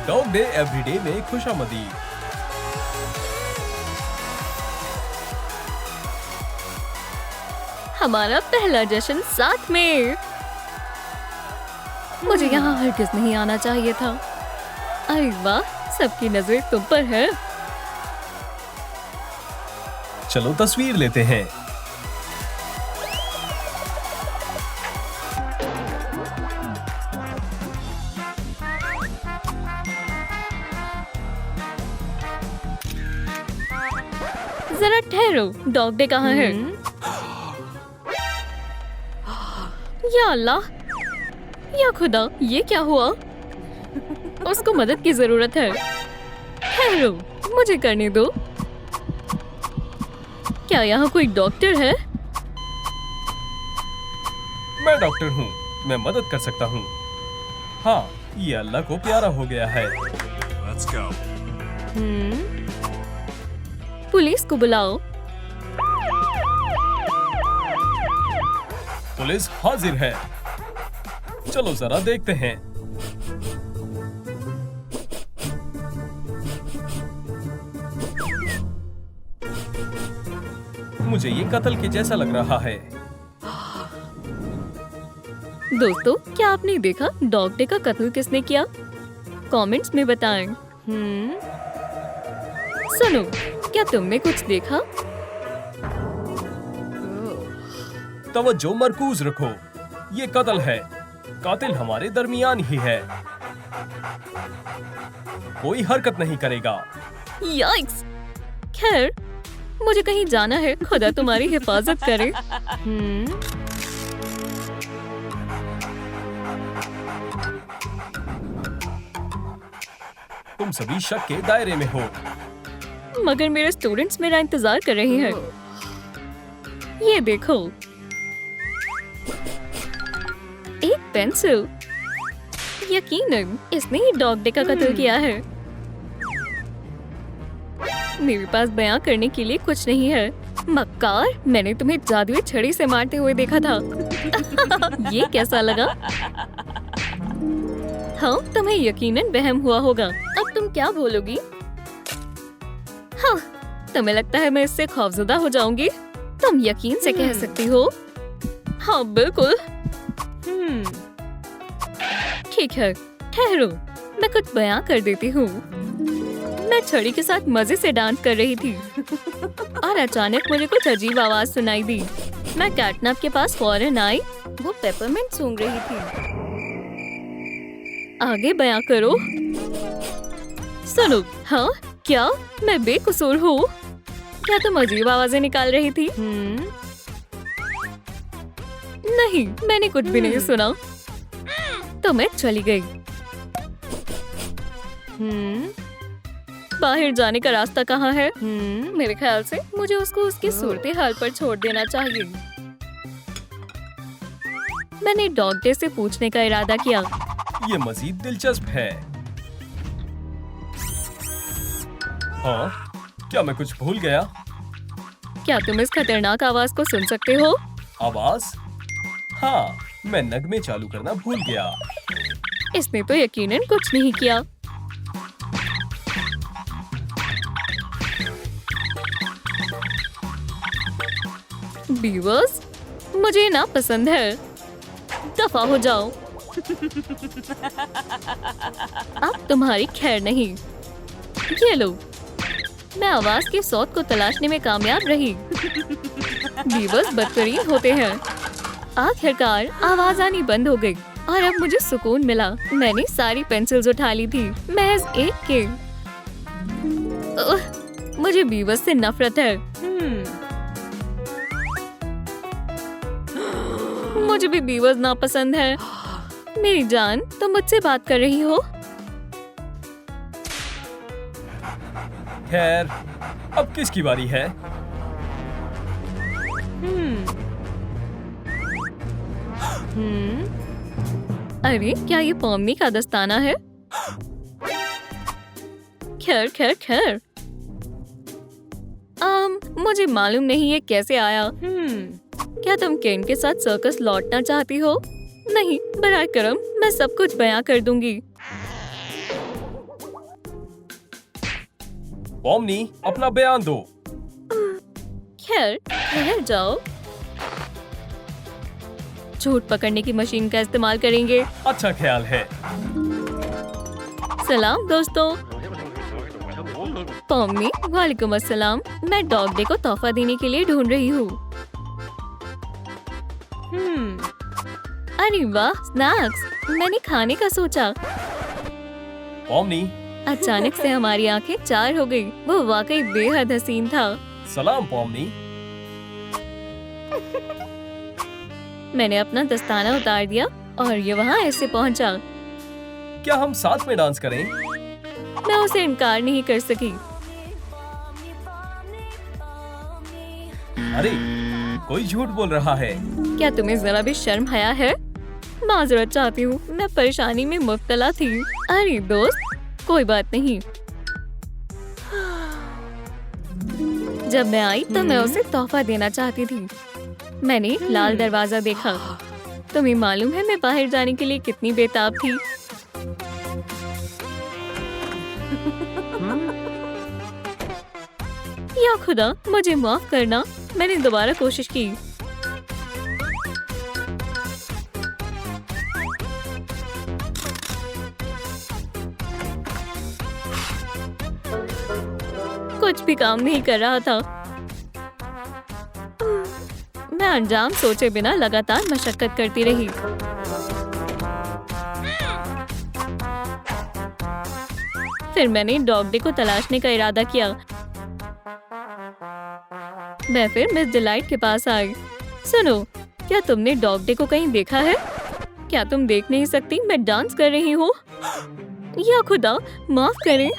Dog day everyday में खुशामदीद। हमारा पहला जश्न साथ में। मुझे यहाँ हरगिज नहीं आना चाहिए था। अरे वाह, सबकी नजर तुम पर है। चलो तस्वीर लेते हैं। जरा ठहरो, डॉग डे कहाँ है? या अल्लाह, या खुदा, ये क्या हुआ? उसको मदद की जरूरत है। ठहरो, मुझे करने दो। क्या यहाँ कोई डॉक्टर है? मैं डॉक्टर हूँ, मैं मदद कर सकता हूँ। हाँ, ये अल्लाह को प्यारा हो गया है। Let's go. पुलिस को बुलाओ। पुलिस हाजिर है। चलो जरा देखते हैं। मुझे ये कत्ल के जैसा लग रहा है। दोस्तों, क्या आपने देखा डॉग डे का कत्ल किसने किया? कमेंट्स में बताएं। सुनो, क्या तुमने कुछ देखा? तवज्जो मरकूज रखो, ये कत्ल है। कातिल हमारे दरमियान ही है। कोई हरकत नहीं करेगा। याइक्स! खैर, मुझे कहीं जाना है। खुदा तुम्हारी हिफाजत करे। तुम सभी शक के दायरे में हो। मगर मेरे स्टूडेंट्स मेरा इंतजार कर रहे हैं। ये देखो, एक पेंसिल। यकीनन इसने ही डॉग डे का कत्ल किया है। मेरे पास बयां करने के लिए कुछ नहीं है। मक्कार, मैंने तुम्हें जादुई छड़ी से मारते हुए देखा था। ये कैसा लगा? हाँ, तुम्हें यकीनन वहम हुआ होगा। अब तुम क्या बोलोगी? हाँ, तुम्हें लगता है मैं इससे खौफजदा हो जाऊंगी? तुम यकीन से कह सकती हो। हाँ, बिल्कुल। ठीक है, ठहरो, मैं कुछ बयां कर देती हूँ। मैं छड़ी के साथ मजे से डांस कर रही थी और अचानक मुझे कुछ अजीब आवाज सुनाई दी। मैं कैटनप के पास फौरन आई। वो पेपरमिंट सूंघ रही थी। आगे बयां करो। सुनो, हाँ, क्या मैं बेकसूर हूँ? क्या तुम अजीब आवाजें निकाल रही थी? नहीं, मैंने कुछ भी नहीं सुना। तो मैं चली गई। बाहर जाने का रास्ता कहाँ है? मेरे ख्याल से मुझे उसको उसकी सूरत हाल पर छोड़ देना चाहिए। मैंने डॉग डे से पूछने का इरादा किया। ये मजीद दिलचस्प है। हाँ, क्या मैं कुछ भूल गया? क्या तुम इस खतरनाक आवाज को सुन सकते हो? आवाज? हाँ, मैं नगमे चालू करना भूल गया। इसने तो यकीनन कुछ नहीं किया। बीवर्स, मुझे ना पसंद है। दफा हो जाओ। अब तुम्हारी खैर नहीं। ये लो, मैं आवाज के सौत को तलाशने में कामयाब रही। बीवर्स बदतरीन होते हैं। आखिरकार आवाज आनी बंद हो गई और अब मुझे सुकून मिला। मैंने सारी पेंसिल्स उठा ली थी, महज एक के। मुझे बीवर्स से नफरत है। मुझे भी बीवर्स नापसंद है। मेरी जान, तुम मुझसे बात कर रही हो? खैर, अब किसकी बारी है? अरे, क्या ये पॉमनी का दस्ताना है? खैर खैर खैर, मुझे मालूम नहीं ये कैसे आया। क्या तुम केन के साथ सर्कस लौटना चाहती हो? नहीं, बराए करम, मैं सब कुछ बयां कर दूंगी। पॉमनी, अपना बयान दो। खैर, ठहर जाओ। झूठ पकड़ने की मशीन का इस्तेमाल करेंगे। अच्छा ख्याल है। सलाम दोस्तों। पॉमनी, वालेकुम अस्सलाम। मैं डॉग डे को तोहफा देने के लिए ढूंढ रही हूँ। अरे वाह, स्नैक्स। मैंने खाने का सोचा। पॉमनी, अचानक से हमारी आंखें चार हो गई। वो वाकई बेहद हसीन था। सलाम पॉमनी। मैंने अपना दस्ताना उतार दिया और ये वहाँ ऐसे पहुँचा। क्या हम साथ में डांस करें? मैं उसे इनकार नहीं कर सकी। अरे, कोई झूठ बोल रहा है। क्या तुम्हें जरा भी शर्म हया है? माजरत चाहती हूँ, मैं परेशानी में मुब्तला थी। अरे दोस्त, कोई बात नहीं। जब मैं आई तो मैं उसे तोहफा देना चाहती थी। मैंने एक लाल दरवाजा देखा। तुम्हें मालूम है मैं बाहर जाने के लिए कितनी बेताब थी। या खुदा, मुझे माफ करना। मैंने दोबारा कोशिश की। कुछ भी काम नहीं कर रहा था। मैं अंजाम सोचे बिना लगातार मशक्कत करती रही। फिर मैंने डॉग डे को तलाशने का इरादा किया। मैं फिर मिस डिलाइट के पास आई। सुनो, क्या तुमने डॉग डे को कहीं देखा है? क्या तुम देख नहीं सकती मैं डांस कर रही हूँ? या खुदा, माफ करें।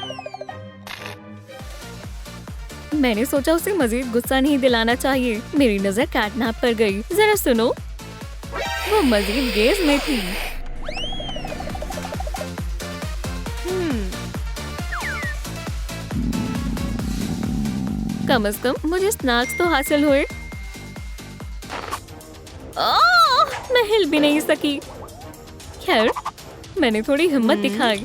मैंने सोचा उसे मजीद गुस्सा नहीं दिलाना चाहिए। मेरी नजर कैटनैप पर गई। जरा सुनो, वो मजीद गेज में थी। कम से कम मुझे स्नैक्स तो हासिल हुए। मैं हिल भी नहीं सकी। खैर, मैंने थोड़ी हिम्मत दिखाई।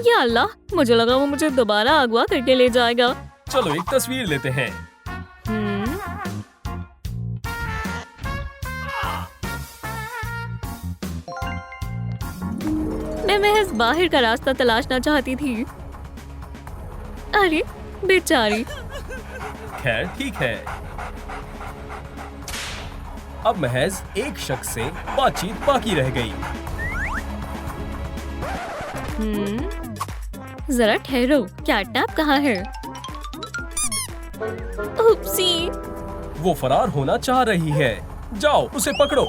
या अल्लाह, मुझे लगा वो मुझे दोबारा अगवा करके ले जाएगा। चलो एक तस्वीर लेते हैं। मैं महज बाहर का रास्ता तलाशना चाहती थी। अरे बेचारी। खैर ठीक है। अब महज एक शख्स से बातचीत बाकी रह गई। जरा ठहरो, कैटनैप कहाँ है? उपसी। वो फरार होना चाह रही है। जाओ उसे पकड़ो।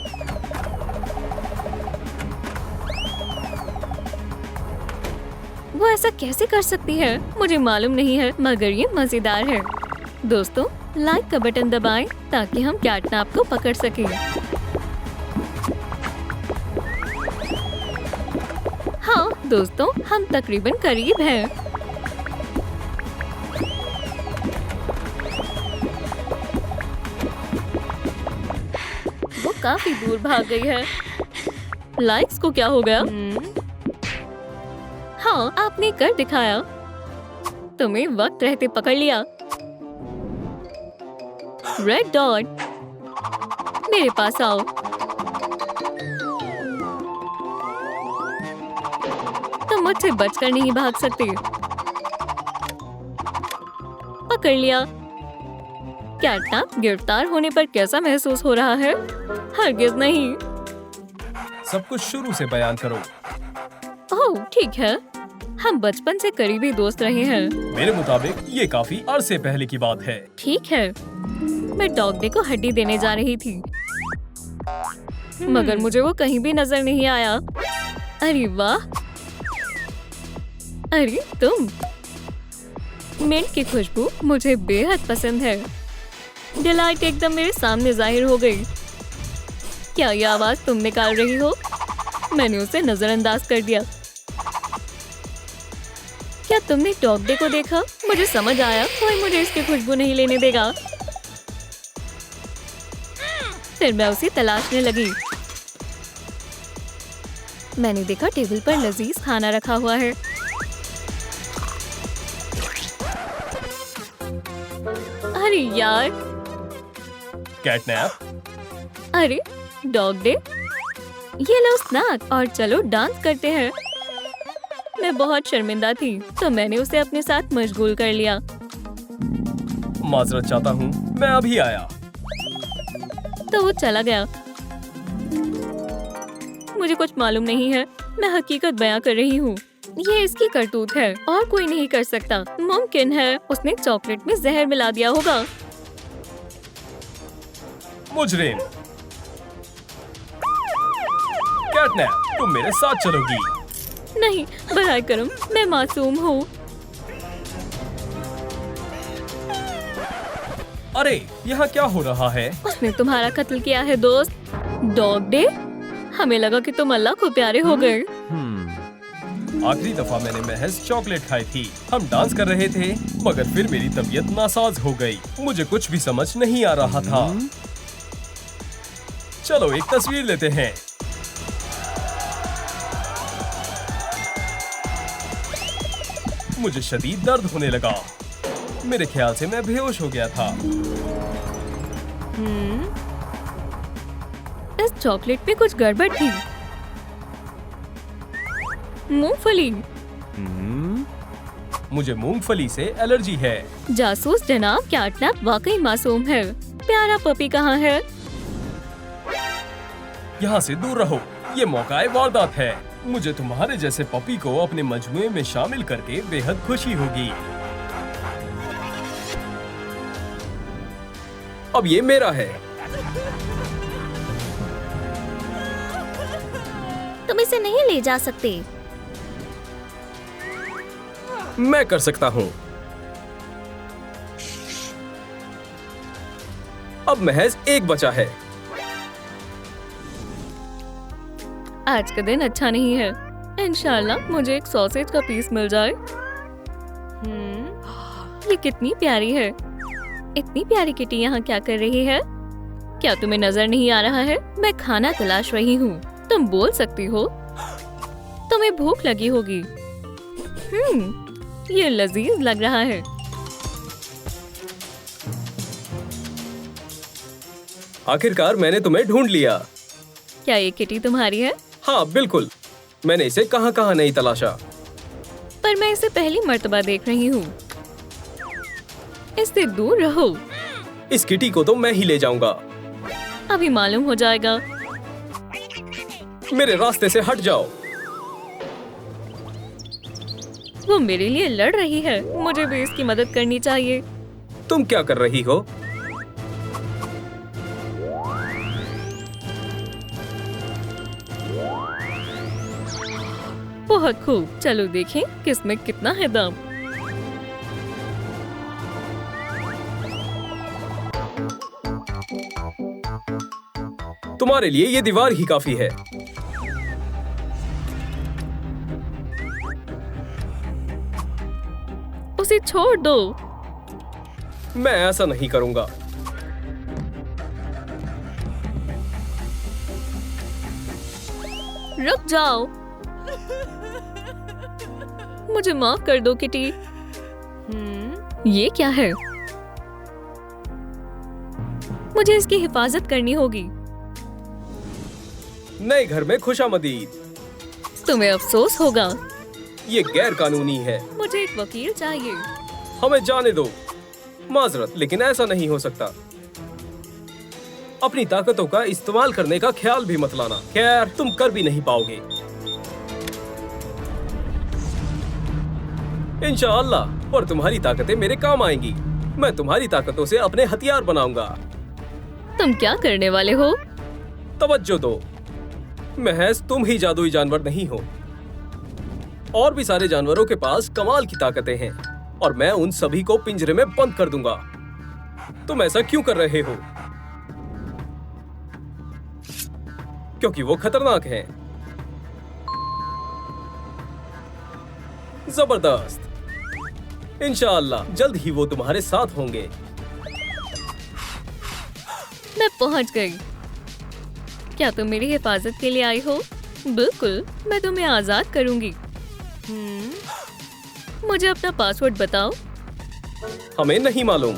वो ऐसा कैसे कर सकती है? मुझे मालूम नहीं है, मगर ये मजेदार है। दोस्तों, लाइक का बटन दबाएं ताकि हम कैटनैप को पकड़ सकें। हाँ दोस्तों, हम तकरीबन करीब हैं। वो काफी दूर भाग गई है। लाइक्स को क्या हो गया? हाँ, आपने कर दिखाया। तुम्हें वक्त रहते पकड़ लिया। रेड डॉट, मेरे पास आओ। तुम मुझसे बचकर नहीं भाग सकते। पकड़ लिया। कैटनैप गिरफ्तार होने पर कैसा महसूस हो रहा है? हरगिज नहीं। सब कुछ शुरू से बयान करो। ओह ठीक है, हम बचपन से करीबी दोस्त रहे हैं। मेरे मुताबिक ये काफी अरसे पहले की बात है। ठीक है, मैं डॉग डे को हड्डी देने जा रही थी, मगर मुझे वो कहीं भी नजर नहीं आया। अरे वाह, अरे तुम। मिंट की खुशबू मुझे बेहद पसंद है। डिलाइट एकदम मेरे सामने जाहिर हो गई। क्या ये आवाज तुम निकाल रही हो? मैंने उसे नजरअंदाज कर दिया। क्या तुमने डॉग डे को देखा? मुझे समझ आया कोई मुझे इसकी खुशबू नहीं लेने देगा। फिर मैं उसे तलाशने लगी। मैंने देखा टेबल पर लजीज खाना रखा हुआ है। अरे यार, कैटनैप। अरे डॉग डे, ये लो स्नैक और चलो डांस करते हैं। मैं बहुत शर्मिंदा थी तो मैंने उसे अपने साथ मशगूल कर लिया। माजरत चाहता हूँ, मैं अभी आया। तो वो चला गया। मुझे कुछ मालूम नहीं है, मैं हकीकत बयां कर रही हूँ। ये इसकी करतूत है और कोई नहीं कर सकता। मुमकिन है उसने चॉकलेट में जहर मिला दिया होगा। मुजरिम। कैटनैप, तुम मेरे साथ चलोगी। नहीं, बराए करम, मैं मासूम हूँ। अरे यहाँ क्या हो रहा है? उसने तुम्हारा कत्ल किया है दोस्त। डॉग डे, हमें लगा कि तुम अल्लाह को प्यारे हो गए। आखिरी दफा मैंने महज चॉकलेट खाई थी। हम डांस कर रहे थे मगर फिर मेरी तबीयत नासाज हो गई। मुझे कुछ भी समझ नहीं आ रहा था। चलो एक तस्वीर लेते हैं। मुझे शदीद दर्द होने लगा। मेरे ख्याल से मैं बेहोश हो गया था। इस चॉकलेट में कुछ गड़बड़ थी। मूंगफली। मुझे मूंगफली से एलर्जी है। जासूस जनाब, कैटनैप वाकई मासूम है। प्यारा पपी कहाँ है? यहाँ से दूर रहो, ये मौका-ए वारदात है। मुझे तुम्हारे जैसे पपी को अपने मजमुए में शामिल करके बेहद खुशी होगी। अब ये मेरा है। तुम इसे नहीं ले जा सकते। मैं कर सकता हूँ। अब महज एक बचा है। आज का दिन अच्छा नहीं है। इंशाल्लाह मुझे एक सॉसेज का पीस मिल जाए। ये कितनी प्यारी है। इतनी प्यारी किटी यहाँ क्या कर रही है? क्या तुम्हें नजर नहीं आ रहा है? मैं खाना तलाश रही हूँ। तुम बोल सकती हो। तुम्हें भूख लगी होगी। ये लजीज लग रहा है। आखिरकार मैंने तुम्हें ढूंढ लिया। क्या ये किटी तुम्हारी है? हाँ बिल्कुल, मैंने इसे कहाँ नहीं तलाशा। पर मैं इसे पहली मर्तबा देख रही हूँ। इससे दूर रहो। इस किटी को तो मैं ही ले जाऊंगा। अभी मालूम हो जाएगा। मेरे रास्ते से हट जाओ। वो मेरे लिए लड़ रही है। मुझे भी इसकी मदद करनी चाहिए। तुम क्या कर रही हो? बहुत खूब, चलो देखें किसमें कितना है दम। तुम्हारे लिए ये दीवार ही काफी है। उसे छोड़ दो। मैं ऐसा नहीं करूंगा। रुक जाओ। मुझे माफ कर दो किटी। ये क्या है? मुझे इसकी हिफाजत करनी होगी। नए घर में खुशामदीद। तुम्हें अफसोस होगा। ये गैर कानूनी है। मुझे एक वकील चाहिए। हमें जाने दो। माजरत, लेकिन ऐसा नहीं हो सकता। अपनी ताकतों का इस्तेमाल करने का ख्याल भी मत लाना। खैर, तुम कर भी नहीं पाओगे। इंशाअल्लाह, और तुम्हारी ताकतें मेरे काम आएंगी। मैं तुम्हारी ताकतों से अपने हथियार बनाऊंगा। तुम क्या करने वाले हो? तवज्जो दो, महज तुम ही जादुई जानवर नहीं हो। और भी सारे जानवरों के पास कमाल की ताकतें हैं और मैं उन सभी को पिंजरे में बंद कर दूंगा। तुम ऐसा क्यों कर रहे हो? क्योंकि वो खतरनाक हैं। जबरदस्त। इंशाअल्लाह जल्द ही वो तुम्हारे साथ होंगे। मैं पहुंच गई। क्या तुम मेरी हिफाजत के लिए आई हो? बिल्कुल, मैं तुम्हें आजाद करूंगी। मुझे अपना पासवर्ड बताओ। हमें नहीं मालूम।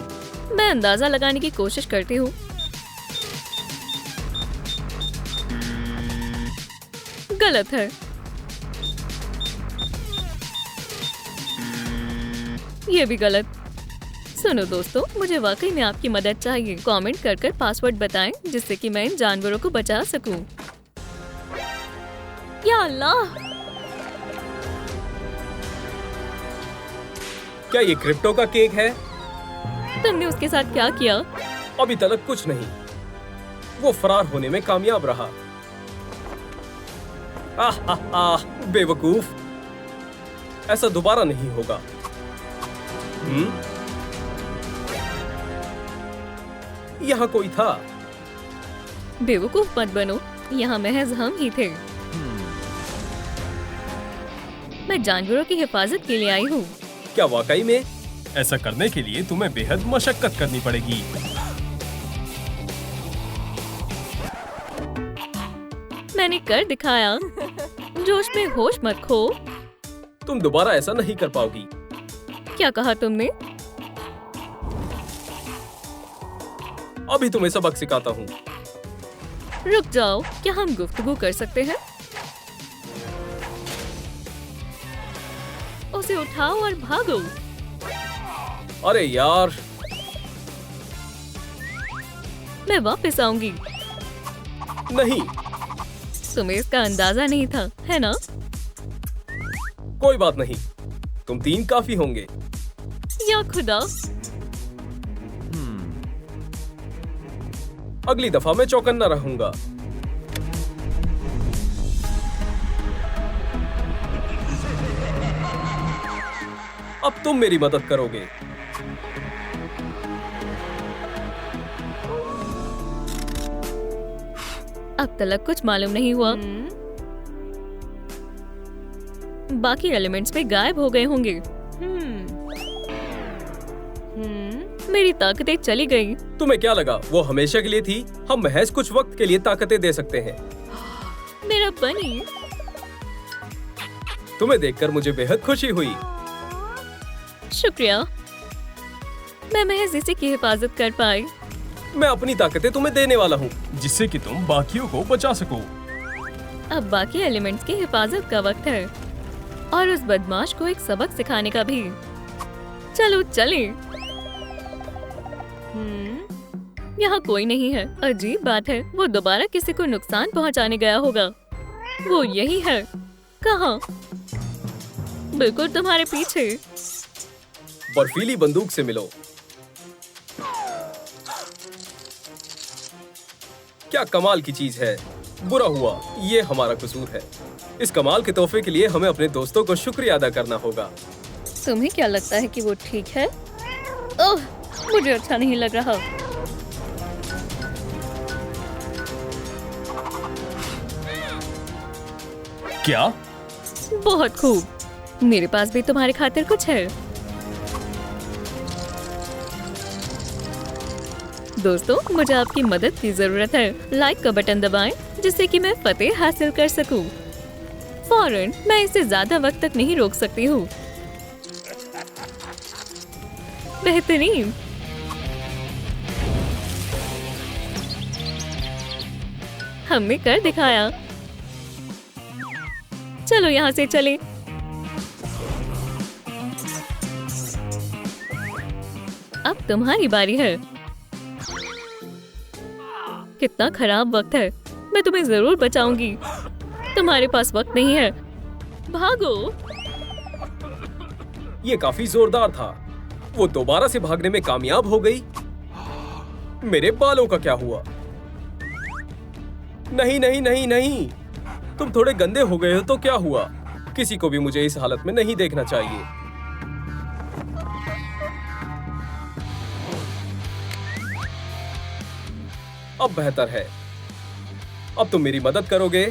मैं अंदाजा लगाने की कोशिश करती हूँ। गलत है। ये भी गलत। सुनो दोस्तों, मुझे वाकई में आपकी मदद चाहिए। कमेंट कर पासवर्ड बताएं जिससे कि मैं इन जानवरों को बचा सकूं। या अल्लाह! क्या ये क्रिप्टो का केक है? तुमने उसके साथ क्या किया? अभी तक कुछ नहीं। वो फरार होने में कामयाब रहा। बेवकूफ, ऐसा दोबारा नहीं होगा। यहाँ कोई था। बेवकूफ मत बनो, यहाँ महज हम ही थे। मैं जानवरों की हिफाजत के लिए आई हूँ। क्या वाकई में? ऐसा करने के लिए तुम्हें बेहद मशक्कत करनी पड़ेगी। मैंने कर दिखाया। जोश में होश मत खो। तुम दोबारा ऐसा नहीं कर पाओगी। क्या कहा तुमने? अभी तुम्हें सबक सिखाता हूँ। रुक जाओ, क्या हम गुफ्तगू कर सकते हैं? उसे उठाओ और भागो। अरे यार, मैं वापस आऊंगी। नहीं। तुम्हें इसका अंदाजा नहीं था, है ना? कोई बात नहीं, तुम 3 काफी होंगे। या खुदा! अगली दफा मैं चौकन्ना रहूंगा। अब तुम मेरी मदद करोगे। अब तक कुछ मालूम नहीं हुआ। बाकी एलिमेंट्स भी गायब हो गए होंगे। मेरी ताकतें चली गई। तुम्हें क्या लगा वो हमेशा के लिए थी? हम महज कुछ वक्त के लिए ताकतें दे सकते हैं। मेरा बनी। तुम्हें देखकर मुझे बेहद खुशी हुई। शुक्रिया। मैं महज इसी की हिफाजत कर पाई। मैं अपनी ताकतें तुम्हें देने वाला हूँ, जिससे कि तुम बाकियों को बचा सको। अब बाकी एलिमेंट्स की हिफाजत का वक्त है और उस बदमाश को एक सबक सिखाने का भी। चलो चले। यहाँ कोई नहीं है। अजीब बात है, वो दोबारा किसी को नुकसान पहुँचाने गया होगा। वो यही है। कहाँ? बिल्कुल तुम्हारे पीछे। बर्फीली बंदूक से मिलो। क्या कमाल की चीज है। बुरा हुआ, ये हमारा कसूर है। इस कमाल के तोहफे के लिए हमें अपने दोस्तों को शुक्रिया अदा करना होगा। तुम्हें क्या लगता है कि वो ठीक है? ओह, मुझे अच्छा नहीं लग रहा। क्या? बहुत खूब। मेरे पास भी तुम्हारे खातिर कुछ है। दोस्तों, मुझे आपकी मदद की जरूरत है। लाइक का बटन दबाएं जिससे कि मैं फतेह हासिल कर सकूं। फौरन, मैं इसे ज्यादा वक्त तक नहीं रोक सकती हूँ। बेहतरीन। हमने कर दिखाया। चलो यहाँ से चले। अब तुम्हारी बारी है। कितना खराब वक्त है। मैं तुम्हें जरूर बचाऊंगी। तुम्हारे पास वक्त नहीं है। भागो। ये काफी जोरदार था। वो दोबारा से भागने में कामयाब हो गई। मेरे बालों का क्या हुआ? नहीं नहीं नहीं नहीं, तुम थोड़े गंदे हो गए हो तो क्या हुआ? किसी को भी मुझे इस हालत में नहीं देखना चाहिए। अब बेहतर है। अब तुम मेरी मदद करोगे।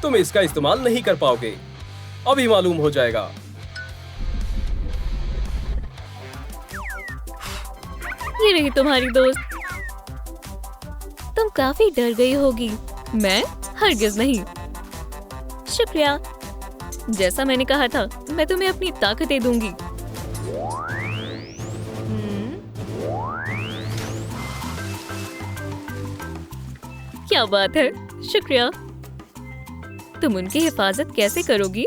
तुम इसका इस्तेमाल नहीं कर पाओगे। अभी मालूम हो जाएगा। ये रही तुम्हारी दोस्त। तुम काफी डर गई होगी। मैं हरगिज नहीं। शुक्रिया। जैसा मैंने कहा था, मैं तुम्हें अपनी ताकतें दूंगी। क्या बात है, शुक्रिया। तुम उनकी हिफाजत कैसे करोगी?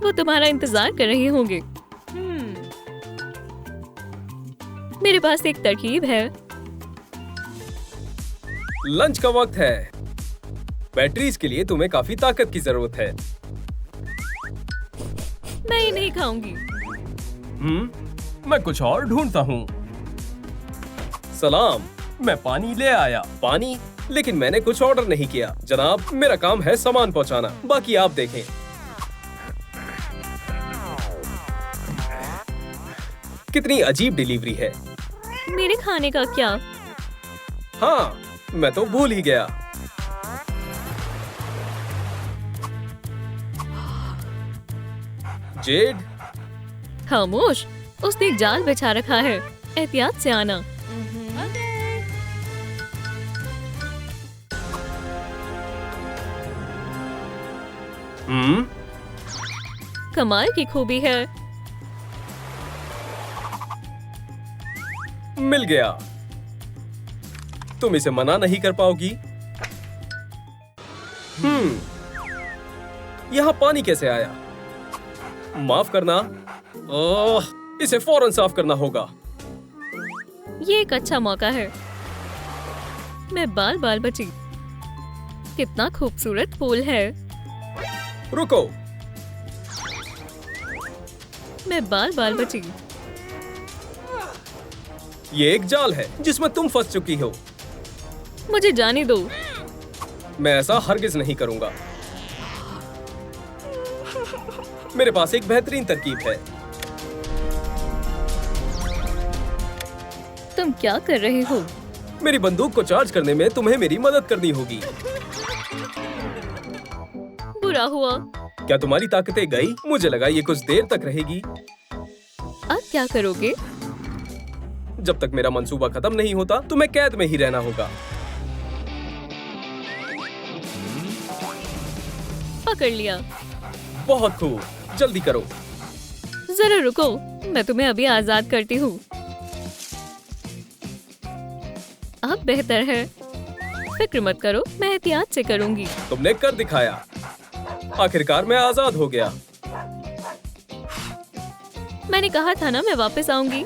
वो तुम्हारा इंतजार कर रहे होंगे। मेरे पास एक तरकीब है। लंच का वक्त है। बैटरीज के लिए तुम्हें काफी ताकत की जरूरत है। मैं ये नहीं खाऊंगी। मैं कुछ और ढूंढता हूँ। सलाम, मैं पानी ले आया। पानी? लेकिन मैंने कुछ ऑर्डर नहीं किया। जनाब, मेरा काम है सामान पहुँचाना, बाकी आप देखें। कितनी अजीब डिलीवरी है। मेरे खाने का क्या? हाँ, मैं तो भूल ही गया। जेड, खामोश, उसने जाल बिछा रखा है। एहतियात से आना। कमाल की खूबी है। मिल गया। तुम इसे मना नहीं कर पाओगी। यहाँ पानी कैसे आया? माफ करना। इसे फौरन साफ करना होगा। ये एक अच्छा मौका है। मैं बाल बाल बची। कितना खूबसूरत फूल है। रुको। मैं बाल बाल बची। ये एक जाल है जिसमें तुम फंस चुकी हो। मुझे जाने दो। मैं ऐसा हरगिज नहीं करूंगा। मेरे पास एक बेहतरीन तरकीब है। तुम क्या कर रहे हो? मेरी बंदूक को चार्ज करने में तुम्हें मेरी मदद करनी होगी। बुरा हुआ। क्या तुम्हारी ताकतें गई? मुझे लगा ये कुछ देर तक रहेगी। अब क्या करोगे? जब तक मेरा मंसूबा खत्म नहीं होता तुम्हें कैद में ही रहना होगा। पकड़ लिया। बहुत खूब, जल्दी करो। जरा रुको, मैं तुम्हें अभी आजाद करती हूँ। अब बेहतर है। फिक्र मत करो, मैं एहतियात से करूँगी। तुमने कर दिखाया। आखिरकार मैं आजाद हो गया। मैंने कहा था ना मैं वापस आऊंगी।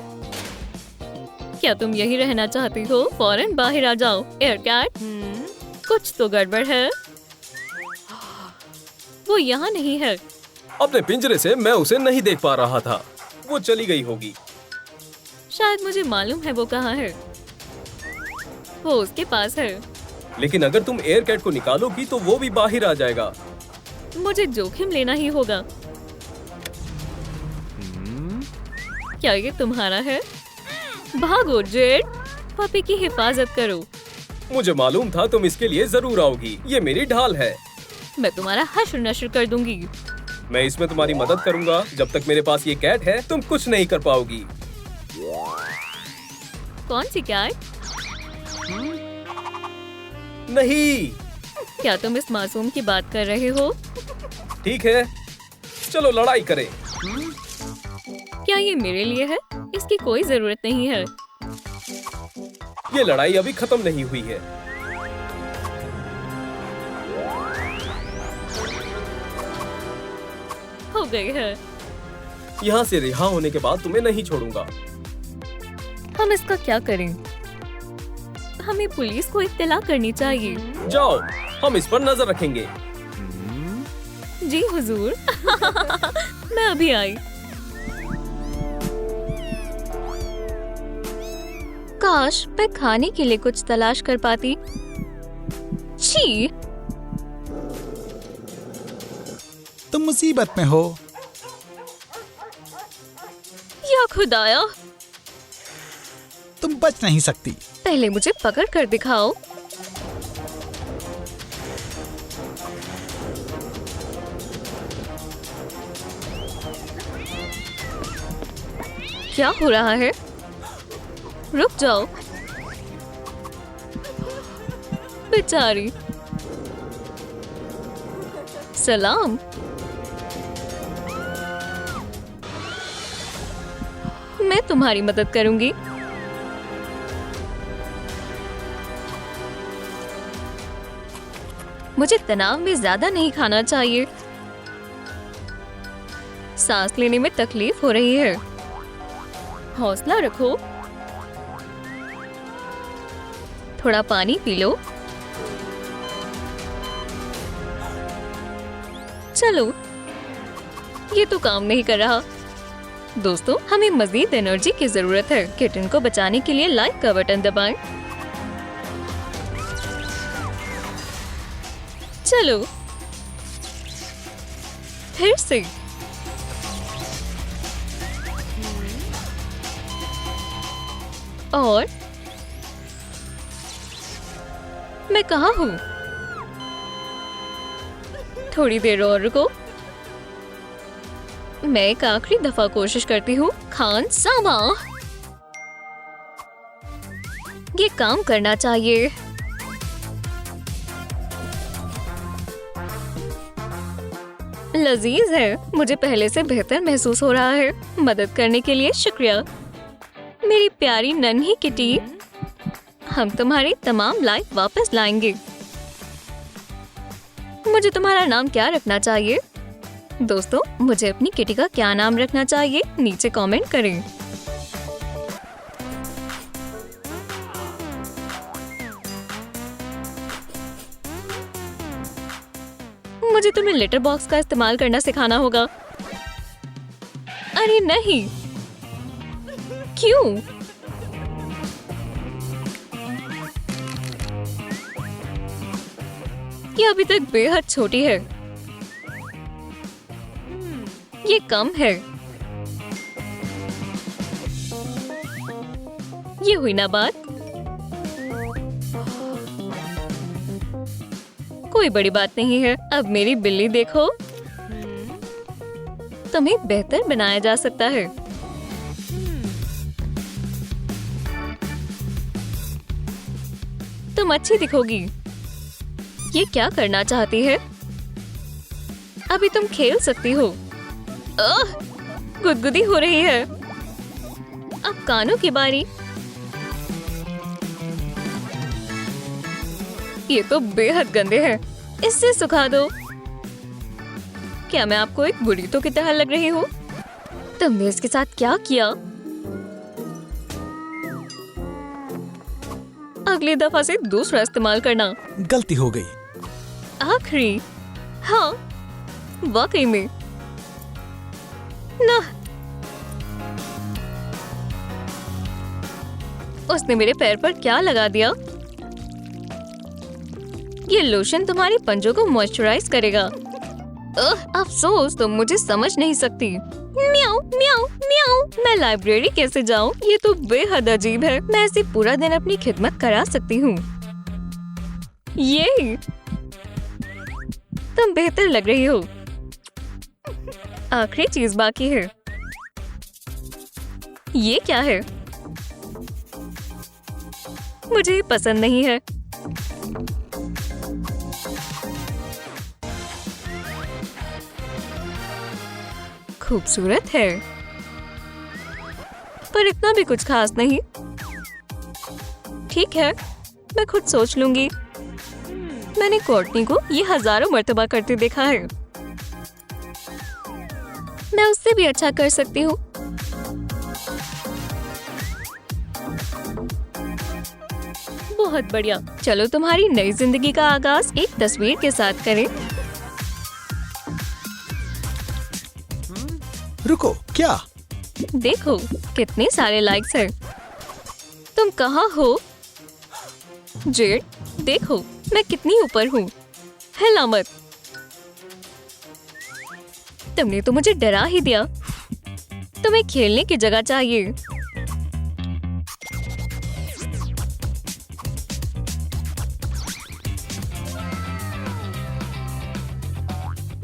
क्या तुम यही रहना चाहती हो? फौरन बाहर आ जाओ। एयरकैट, कुछ तो गड़बड़ है। वो यहाँ नहीं है। अपने पिंजरे से मैं उसे नहीं देख पा रहा था। वो चली गई होगी। शायद मुझे मालूम है वो कहाँ है। वो उसके पास है। लेकिन अगर तुम एयर कैट को निकालोगी तो वो भी बाहर आ जाएगा। मुझे जोखिम लेना ही होगा। क्या ये तुम्हारा है? भागो जेड, पपी की हिफाजत करो। मुझे मालूम था तुम इसके लिए जरूर आओगी। ये मेरी ढाल है। मैं तुम्हारा हश्र नश्र कर दूंगी। मैं इसमें तुम्हारी मदद करूंगा। जब तक मेरे पास ये कैट है तुम कुछ नहीं कर पाओगी। कौन सी कैट? नहीं। क्या तुम इस मासूम की बात कर रहे हो? ठीक है, चलो लड़ाई करें। क्या ये मेरे लिए है? इसकी कोई जरूरत नहीं है। ये लड़ाई अभी खत्म नहीं हुई है। हो गई है। यहाँ से रिहा होने के बाद तुम्हें नहीं छोड़ूंगा। हम इसका क्या करें? हमें पुलिस को इत्तला करनी चाहिए। जाओ, हम इस पर नजर रखेंगे। जी हुजूर। मैं अभी आई। काश मैं खाने के लिए कुछ तलाश कर पाती। छी, तुम मुसीबत में हो। या खुदाया, तुम बच नहीं सकती। पहले मुझे पकड़ कर दिखाओ। क्या हो रहा है? रुक जाओ। बेचारी। सलाम। मैं तुम्हारी मदद करूंगी। मुझे तनाव में ज्यादा नहीं खाना चाहिए। सांस लेने में तकलीफ हो रही है। हौसला रखो। थोड़ा पानी पी लो। चलो, ये तो काम नहीं कर रहा। दोस्तों, हमें मजीद एनर्जी की जरूरत है। किटन को बचाने के लिए लाइक का बटन दबाएं। चलो, फिर से। और मैं कहाँ हूँ? थोड़ी देर और रुको। मैं एक आखिरी दफा कोशिश करती हूँ। खान सामा, ये काम करना चाहिए। लजीज है। मुझे पहले से बेहतर महसूस हो रहा है। मदद करने के लिए शुक्रिया मेरी प्यारी नन्ही किटी। हम तुम्हारी तमाम लाइफ वापस लाएंगे। मुझे तुम्हारा नाम क्या रखना चाहिए? दोस्तों, मुझे अपनी किटी का क्या नाम रखना चाहिए? नीचे कमेंट करें। मुझे तुम्हें लेटर बॉक्स का इस्तेमाल करना सिखाना होगा। अरे नहीं, क्यों? ये अभी तक बेहद छोटी है। ये कम है। ये हुई ना बात। कोई बड़ी बात नहीं है। अब मेरी बिल्ली देखो। तुम्हें बेहतर बनाया जा सकता है। तुम अच्छी दिखोगी। ये क्या करना चाहती है? अभी तुम खेल सकती हो। गुदगुदी हो रही है। अब कानों की बारी। ये तो बेहद गंदे हैं। इससे सुखा दो। क्या मैं आपको एक बुरीतो की तरह लग रही हूँ? तुमने इसके साथ क्या किया? अगली दफा से दूसरा इस्तेमाल करना। गलती हो गई। आखिरी। हाँ, वाकई में ना। उसने मेरे पैर पर क्या लगा दिया? ये लोशन तुम्हारे पंजों को मॉइस्चराइज करेगा। अफसोस, तुम मुझे समझ नहीं सकती। म्याऊ म्याऊ म्याऊ। मैं लाइब्रेरी कैसे जाऊं? ये तो बेहद अजीब है। मैं ऐसे पूरा दिन अपनी खिदमत करा सकती हूँ। ये तुम बेहतर लग रही हो। आखिरी चीज बाकी है। ये क्या है? मुझे ये पसंद नहीं है। खूबसूरत है, पर इतना भी कुछ खास नहीं। ठीक है, मैं खुद सोच लूंगी। मैंने कोर्टनी को ये हजारों मर्तबा करते देखा है। मैं उससे भी अच्छा कर सकती हूँ। बहुत बढ़िया। चलो तुम्हारी नई जिंदगी का आगाज एक तस्वीर के साथ करें। रुको, क्या? देखो कितने सारे लाइक्स हैं। तुम कहाँ हो? जेड, देखो मैं कितनी ऊपर हूँ। हिला मत। तुमने तो मुझे डरा ही दिया। तुम्हें खेलने की जगह चाहिए।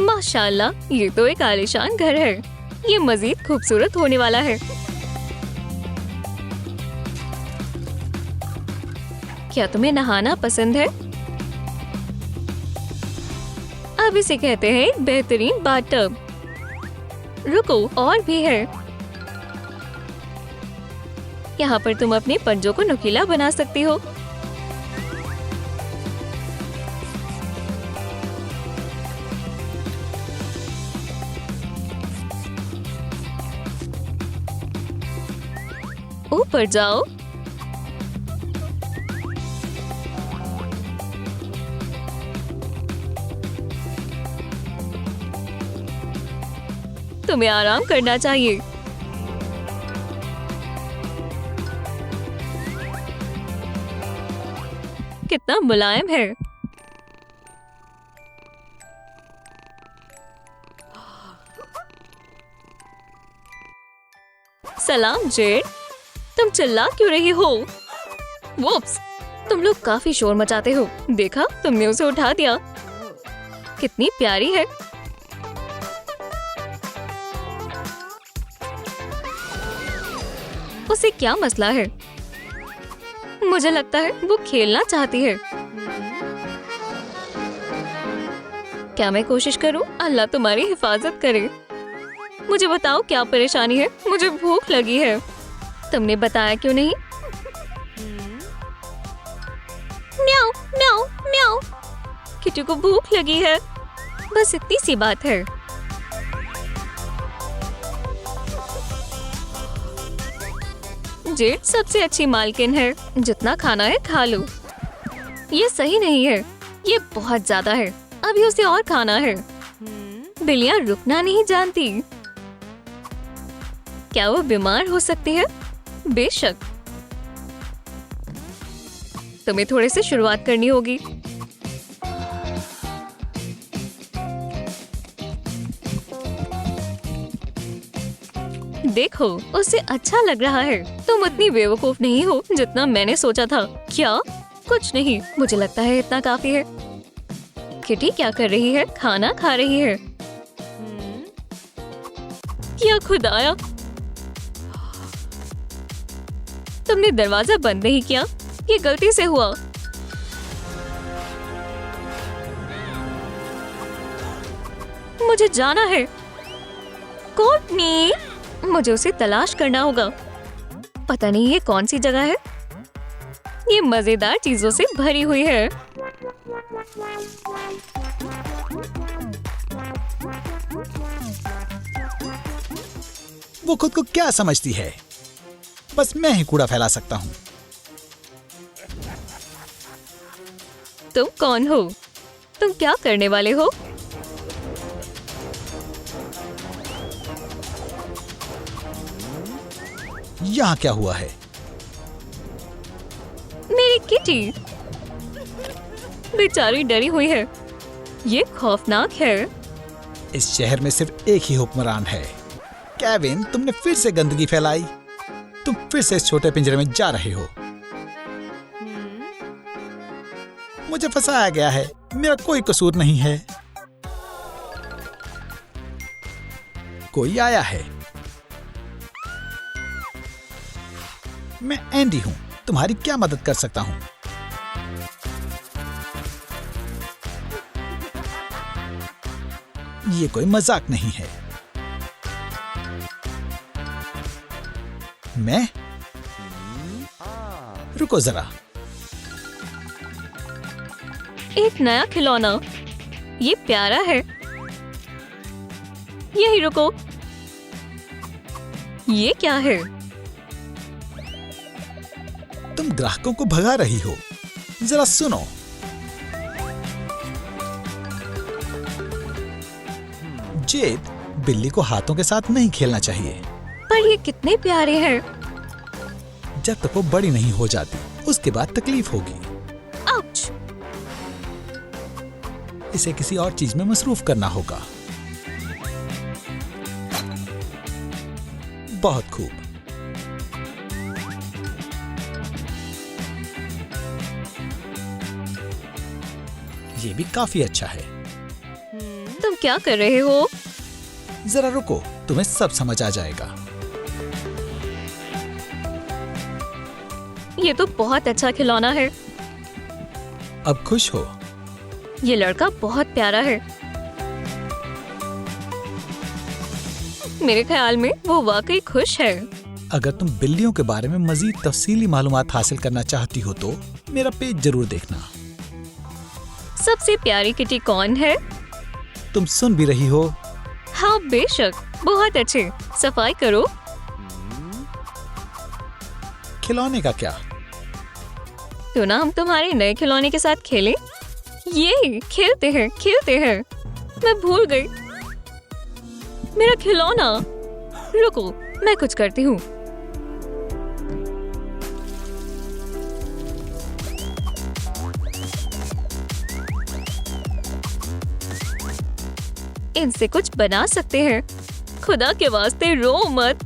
माशाल्लाह, ये तो एक आलीशान घर है। ये मजीद खूबसूरत होने वाला है। क्या तुम्हें नहाना पसंद है? अब इसे कहते हैं एक बेहतरीन बाथटब। रुको, और भी है। यहाँ पर तुम अपने पंजों को नुकीला बना सकती हो। ऊपर जाओ। तुम्हें आराम करना चाहिए। कितना मुलायम है। सलाम जेड, तुम चिल्ला क्यों रही हो? वुप्स, तुम लोग काफी शोर मचाते हो। देखा, तुमने उसे उठा दिया। कितनी प्यारी है। उसे क्या मसला है? मुझे लगता है वो खेलना चाहती है। क्या मैं कोशिश करूं? अल्लाह तुम्हारी हिफाजत करे। मुझे बताओ क्या परेशानी है? मुझे भूख लगी है। तुमने बताया क्यों नहीं? म्याऊ म्याऊ म्याऊ। किट्टू को भूख लगी है। बस इतनी सी बात है। जेड सबसे अच्छी मालकिन है। जितना खाना है खा लो। ये सही नहीं है। ये बहुत ज्यादा है। अभी उसे और खाना है। बिल्लियाँ रुकना नहीं जानती। क्या वो बीमार हो सकती है? बेशक। तुम्हें थोड़े से शुरुआत करनी होगी। देखो, उसे अच्छा लग रहा है। तुम उतनी बेवकूफ नहीं हो जितना मैंने सोचा था। क्या? कुछ नहीं, मुझे लगता है इतना काफी है। किटी क्या कर रही है? खाना खा रही है। क्या खुदाया, तुमने दरवाजा बंद नहीं किया। ये गलती से हुआ। मुझे जाना है। कोर्टनी, मुझे उसे तलाश करना होगा। पता नहीं ये कौन सी जगह है। ये मजेदार चीजों से भरी हुई है। वो खुद को क्या समझती है? बस मैं ही कूड़ा फैला सकता हूँ। तुम कौन हो? तुम क्या करने वाले हो? यहाँ क्या हुआ है? मेरी किटी बेचारी डरी हुई है। ये खौफनाक है। इस शहर में सिर्फ एक ही हुक्मरान है। केविन, तुमने फिर से गंदगी फैलाई। तुम फिर से इस छोटे पिंजरे में जा रहे हो। मुझे फंसाया गया है। मेरा कोई कसूर नहीं है। कोई आया है। मैं एंडी हूँ। तुम्हारी क्या मदद कर सकता हूँ? ये कोई मजाक नहीं है। मैं? रुको जरा। एक नया खिलौना। ये प्यारा है। यही रुको। ये क्या है? तुम ग्राहकों को भगा रही हो। जरा सुनो। जेड, बिल्ली को हाथों के साथ नहीं खेलना चाहिए। पर ये कितने प्यारे हैं। जब तक वो बड़ी नहीं हो जाती, उसके बाद तकलीफ होगी। आउच! इसे किसी और चीज में मसरूफ करना होगा। बहुत खूब। ये भी काफी अच्छा है। तुम क्या कर रहे हो? जरा रुको, तुम्हें सब समझ आ जाएगा। ये तो बहुत अच्छा खिलौना है। अब खुश हो? ये लड़का बहुत प्यारा है। मेरे ख्याल में वो वाकई खुश है। अगर तुम बिल्लियों के बारे में मजीद तफसीली मालूमात हासिल करना चाहती हो तो मेरा पेज जरूर देखना। सबसे प्यारी किटी कौन है? तुम सुन भी रही हो? हाँ बेशक, बहुत अच्छे। सफाई करो। खिलौने का क्या? तो ना हम तुम्हारे नए खिलौने के साथ खेलें? ये खेलते हैं। मैं भूल गई मेरा खिलौना। रुको, मैं कुछ करती हूँ। इनसे कुछ बना सकते हैं। खुदा के वास्ते रो मत।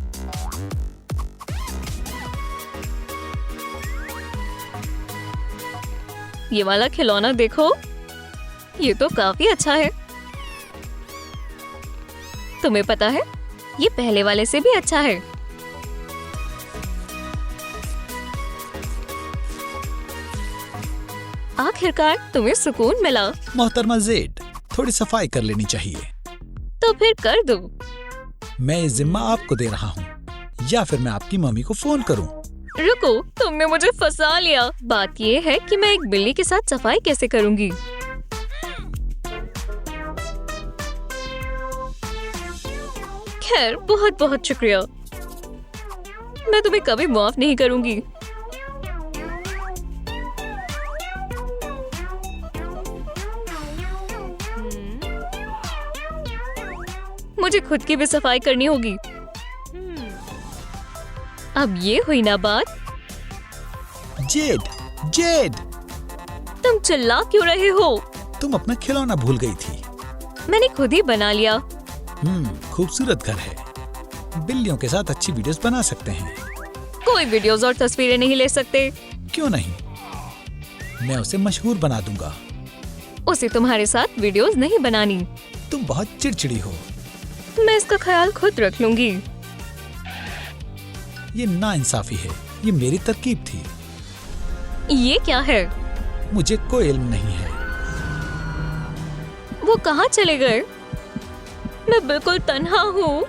ये वाला खिलौना देखो, ये तो काफी अच्छा है। तुम्हें पता है, ये पहले वाले से भी अच्छा है। आखिरकार तुम्हें सुकून मिला। मोहतरमा जेड, थोड़ी सफाई कर लेनी चाहिए। तो फिर कर दो। मैं ये जिम्मा आपको दे रहा हूँ, या फिर मैं आपकी मम्मी को फोन करूँ? रुको, तुमने मुझे फंसा लिया। बात ये है कि मैं एक बिल्ली के साथ सफाई कैसे करूंगी। खैर, बहुत बहुत शुक्रिया। मैं तुम्हें कभी माफ नहीं करूंगी। मुझे खुद की भी सफाई करनी होगी। अब ये हुई ना बात। जेड, जेड, तुम चिल्ला क्यों रहे हो? तुम अपना खिलौना भूल गई थी। मैंने खुद ही बना लिया। खूबसूरत घर है। बिल्लियों के साथ अच्छी वीडियोस बना सकते हैं। कोई वीडियोस और तस्वीरें नहीं ले सकते। क्यों नहीं? मैं उसे मशहूर बना दूंगा। उसे तुम्हारे साथ वीडियोस नहीं बनानी। तुम बहुत चिड़चिड़ी हो। मैं इसका ख्याल खुद रख लूंगी। ये नाइंसाफी है। ये मेरी तरकीब थी। ये क्या है? मुझे कोई इल्म नहीं है। वो कहाँ चले गए? मैं बिल्कुल तन्हा हूँ।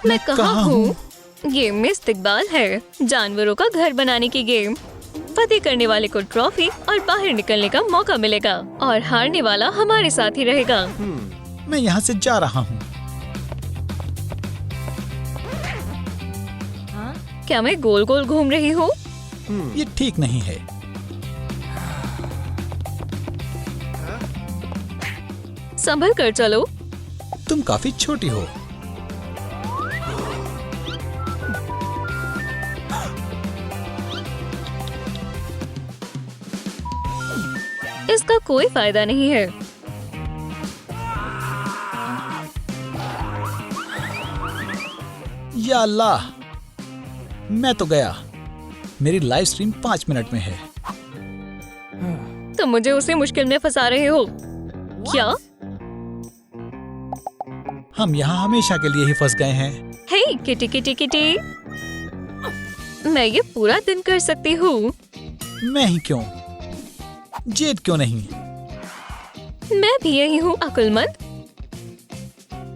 मैं कहाँ हूँ? गेम में इस्तिकबाल है। जानवरों का घर बनाने की गेम। फतेह करने वाले को ट्रॉफी और बाहर निकलने का मौका मिलेगा, और हारने वाला हमारे साथ ही रहेगा। मैं यहाँ से जा रहा हूँ। क्या मैं गोल गोल घूम रही हूँ? ये ठीक नहीं है। संभल कर चलो। तुम काफी छोटी हो। इसका कोई फायदा नहीं है। या अल्लाह, मैं तो गया। मेरी लाइव स्ट्रीम 5 मिनट में है। तुम मुझे उसी मुश्किल में फंसा रहे हो क्या? हम यहाँ हमेशा के लिए ही फंस गए हैं। हे किटी किटी किटी, मैं ये पूरा दिन कर सकती हूँ। मैं ही क्यों? जेड क्यों नहीं? मैं भी यही हूँ अक्लमंद।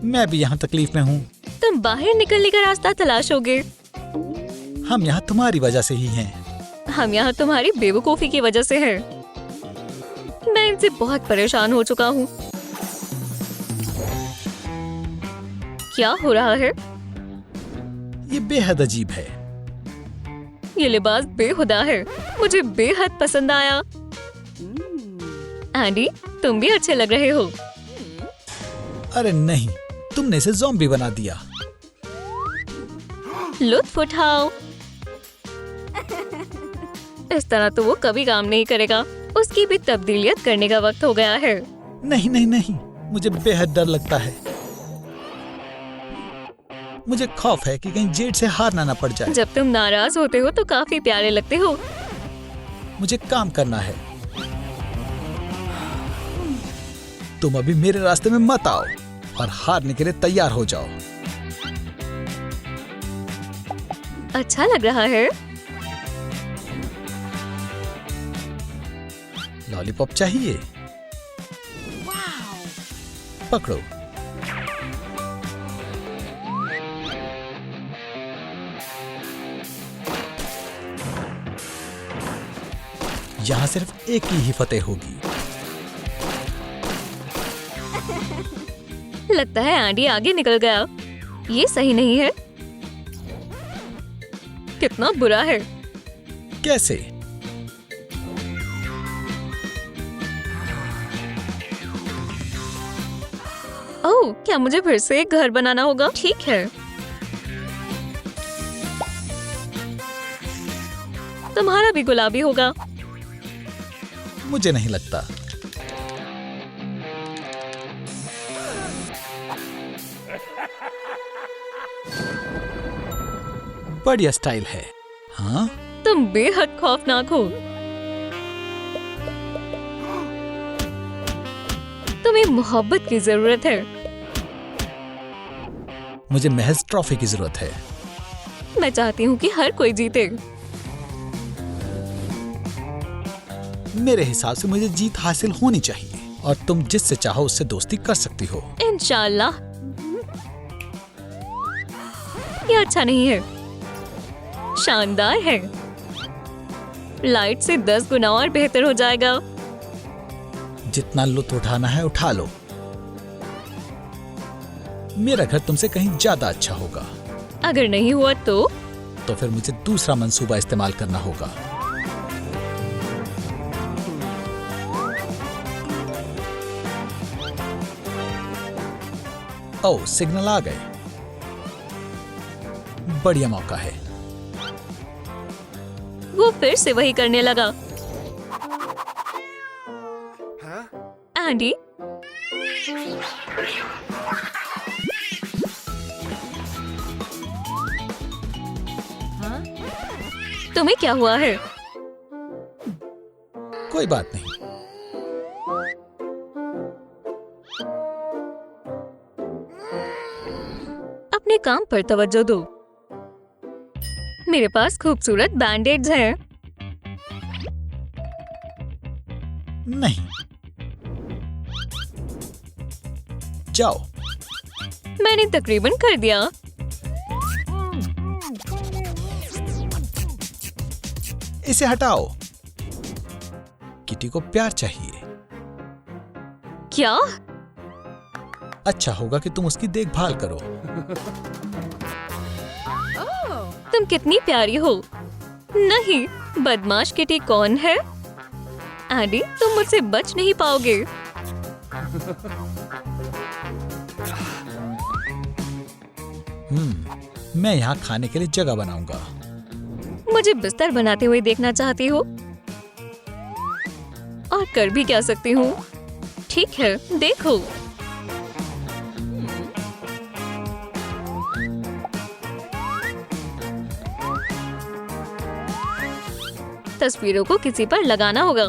मैं भी यहाँ तकलीफ में हूँ। तुम बाहर निकलने का रास्ता तलाशोगे। हम यहाँ तुम्हारी वजह से ही हैं। हम यहाँ तुम्हारी बेवकूफी की वजह से हैं। मैं इनसे बहुत परेशान हो चुका हूँ। क्या हो रहा है? ये बेहद अजीब है। ये लिबास बेहुदा है। मुझे बेहद पसंद आया। एंडी, तुम भी अच्छे लग रहे हो। अरे नहीं, तुमने इसे ज़ॉम्बी बना दिया। लुत्फ उठाओ। इस तरह तो वो कभी काम नहीं करेगा। उसकी भी तब्दीलियत करने का वक्त हो गया है। नहीं नहीं नहीं, मुझे बेहद डर लगता है। मुझे खौफ है कि कहीं जेड से हारना ना पड़ जाए। जब तुम नाराज होते हो तो काफी प्यारे लगते हो। मुझे काम करना है। तुम अभी मेरे रास्ते में मत आओ और हारने के लिए तैयार हो जाओ। अच्छा लग रहा है। लॉलीपॉप चाहिए? पकड़ो। यहाँ सिर्फ एक की ही फतेह होगी। लगता है एंडी आगे निकल गया। ये सही नहीं है। कितना बुरा है। कैसे? ओह, क्या मुझे फिर से एक घर बनाना होगा? ठीक है। तुम्हारा भी गुलाबी होगा। मुझे नहीं लगता। बढ़िया स्टाइल है। हाँ, तुम बेहद खौफनाक हो। तुम्हें मोहब्बत की जरूरत है। मुझे महज ट्रॉफी की जरूरत है। मैं चाहती हूँ कि हर कोई जीते। मेरे हिसाब से मुझे जीत हासिल होनी चाहिए और तुम जिससे चाहो उससे दोस्ती कर सकती हो। इंशाल्लाह। ये अच्छा नहीं है। शानदार है। लाइट से 10 गुना और बेहतर हो जाएगा। जितना लुत्फ उठाना है उठा लो। मेरा घर तुमसे कहीं ज्यादा अच्छा होगा। अगर नहीं हुआ तो फिर मुझे दूसरा मंसूबा इस्तेमाल करना होगा। ओह, सिग्नल आ गए। बढ़िया मौका है। वो फिर से वही करने लगा। एंडी, तुम्हें क्या हुआ है? कोई बात नहीं। अपने काम पर तवज्जो दो। मेरे पास खूबसूरत बैंडेड्स हैं। नहीं, जाओ। मैंने तकरीबन कर दिया। इसे हटाओ। किटी को प्यार चाहिए। क्या? अच्छा होगा कि तुम उसकी देखभाल करो। तुम कितनी प्यारी हो। नहीं, बदमाश किटी कौन है? एंडी, तुम मुझसे बच नहीं पाओगे। मैं यहाँ खाने के लिए जगह बनाऊंगा। मुझे बिस्तर बनाते हुए देखना चाहती हो? और कर भी क्या सकती हूँ। ठीक है, देखो। तस्वीरों को किसी पर लगाना होगा।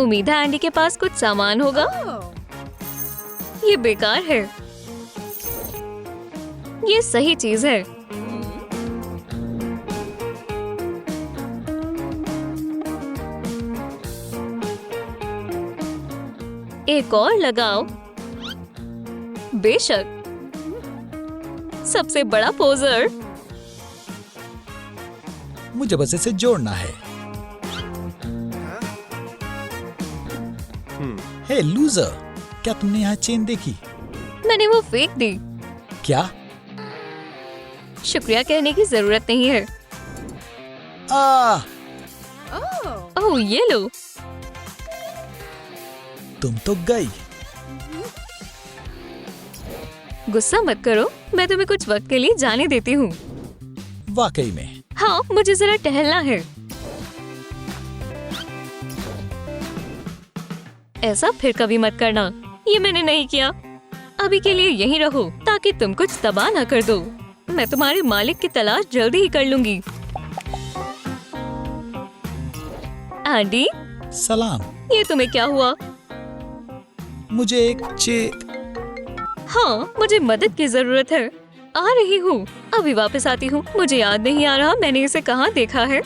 उम्मीद है एंडी के पास कुछ सामान होगा। ये बेकार है। ये सही चीज है। एक और लगाओ। बेशक। सबसे बड़ा पोजर। मुझे बस इसे जोड़ना है। हे लूजर, क्या तुमने यहाँ चेन देखी? मैंने वो फेंक दी। क्या? शुक्रिया कहने की जरूरत नहीं है। ओह, ये लो। तुम तो गई। गुस्सा मत करो, मैं तुम्हें कुछ वक्त के लिए जाने देती हूँ। वाकई में? हाँ, मुझे जरा टहलना है। ऐसा फिर कभी मत करना। ये मैंने नहीं किया। अभी के लिए यहीं रहो ताकि तुम कुछ तबाह ना कर दो। मैं तुम्हारे मालिक की तलाश जल्दी ही कर लूंगी। एंडी, सलाम। ये तुम्हें क्या हुआ? मुझे एक हाँ, मुझे मदद की जरूरत है। आ रही हूँ, अभी वापस आती हूँ। मुझे याद नहीं आ रहा मैंने इसे कहाँ देखा है।